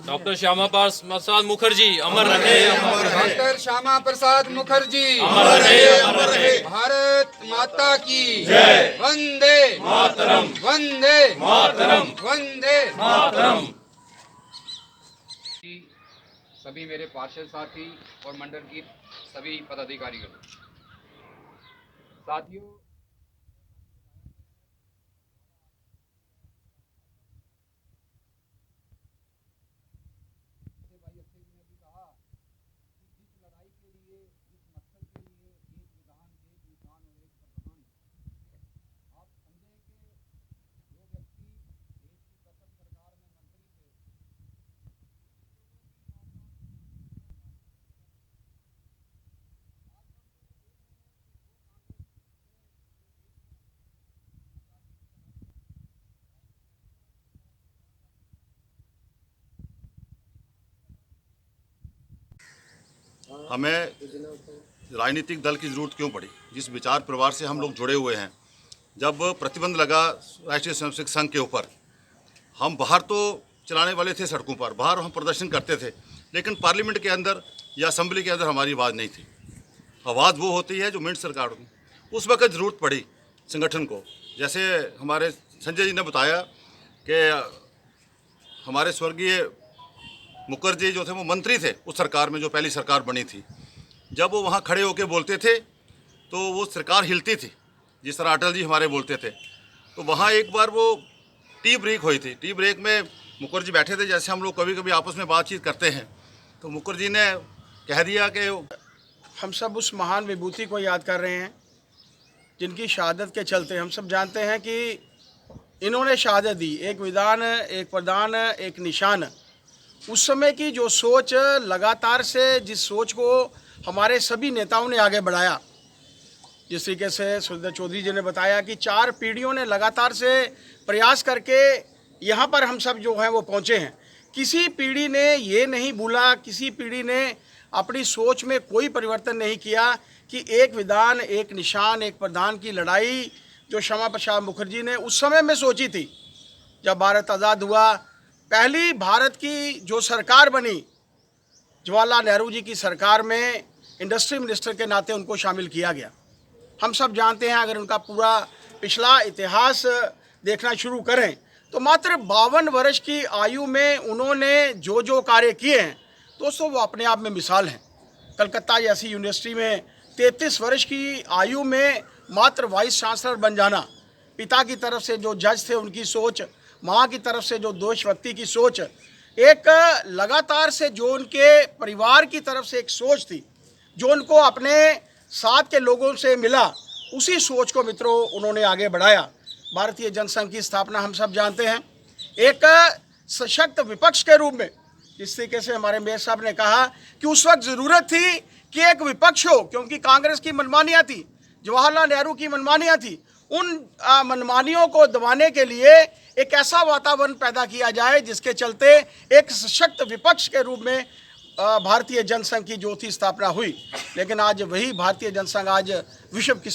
Doctor Shyama Prasad Mukherjee अमर रहे, अमर रहे। Doctor Shyama Prasad Mukherjee अमर रहे, अमर रहे। भारत माता की जय। वंदे मातरम, वंदे मातरम, वंदे मातरम। सभी मेरे पार्षद साथी और मंडल की सभी पदाधिकारीगण, साथियों, हमें राजनीतिक दल की ज़रूरत क्यों पड़ी, जिस विचार परिवार से हम लोग जुड़े हुए हैं। जब प्रतिबंध लगा राष्ट्रीय स्वयंसेवक संघ के ऊपर, हम बाहर तो चलाने वाले थे, सड़कों पर बाहर हम प्रदर्शन करते थे, लेकिन पार्लियामेंट के अंदर या असेंबली के अंदर हमारी आवाज़ नहीं थी। आवाज़ वो होती है जो मिनट सरकार होती। उस वक्त ज़रूरत पड़ी संगठन को। जैसे हमारे संजय जी ने बताया कि हमारे स्वर्गीय मुखर्जी जो थे वो मंत्री थे उस सरकार में, जो पहली सरकार बनी थी। जब वो वहाँ खड़े होकर बोलते थे तो वो सरकार हिलती थी, जिस तरह अटल जी हमारे बोलते थे। तो वहाँ एक बार वो टी ब्रेक हुई थी। टी ब्रेक में मुखर्जी बैठे थे, जैसे हम लोग कभी कभी आपस में बातचीत करते हैं, तो मुखर्जी ने कह दिया कि हम सब उस महान विभूति को याद कर रहे हैं जिनकी शहादत के चलते हम सब जानते हैं कि इन्होंने शहादत दी। एक विधान, एक प्रधान, एक निशान। उस समय की जो सोच लगातार से, जिस सोच को हमारे सभी नेताओं ने आगे बढ़ाया, जिस तरीके से सुरेंद्र चौधरी जी ने बताया कि 4 पीढ़ियों ने लगातार से प्रयास करके यहाँ पर हम सब जो हैं वो पहुँचे हैं। किसी पीढ़ी ने ये नहीं भूला, किसी पीढ़ी ने अपनी सोच में कोई परिवर्तन नहीं किया कि एक विधान, एक निशान, एक प्रधान की लड़ाई जो श्यामा प्रसाद मुखर्जी ने उस समय में सोची थी। जब भारत आज़ाद हुआ, पहली भारत की जो सरकार बनी, जवाहरलाल नेहरू जी की सरकार में इंडस्ट्री मिनिस्टर के नाते उनको शामिल किया गया। हम सब जानते हैं, अगर उनका पूरा पिछला इतिहास देखना शुरू करें तो मात्र 52 वर्ष की आयु में उन्होंने जो जो कार्य किए हैं दोस्तों, वो अपने आप में मिसाल हैं। कलकत्ता जैसी यूनिवर्सिटी में 33 वर्ष की आयु में मात्र वाइस चांसलर बन जाना, पिता की तरफ से जो जज थे उनकी सोच, माँ की तरफ से जो देशभक्ति की सोच, एक लगातार से जो उनके परिवार की तरफ से एक सोच थी, जो उनको अपने साथ के लोगों से मिला, उसी सोच को मित्रों उन्होंने आगे बढ़ाया। भारतीय जनसंघ की स्थापना हम सब जानते हैं एक सशक्त विपक्ष के रूप में। जिस तरीके से हमारे मेयर साहब ने कहा कि उस वक्त ज़रूरत थी कि एक विपक्ष हो, क्योंकि कांग्रेस की मनमानियाँ थी, जवाहरलाल नेहरू की मनमानियाँ थी। उन मनमानियों को दबाने के लिए एक ऐसा वातावरण पैदा किया जाए जिसके चलते एक सशक्त विपक्ष के रूप में भारतीय जनसंघ की जो थी स्थापना हुई। लेकिन आज वही भारतीय जनसंघ आज विश्व की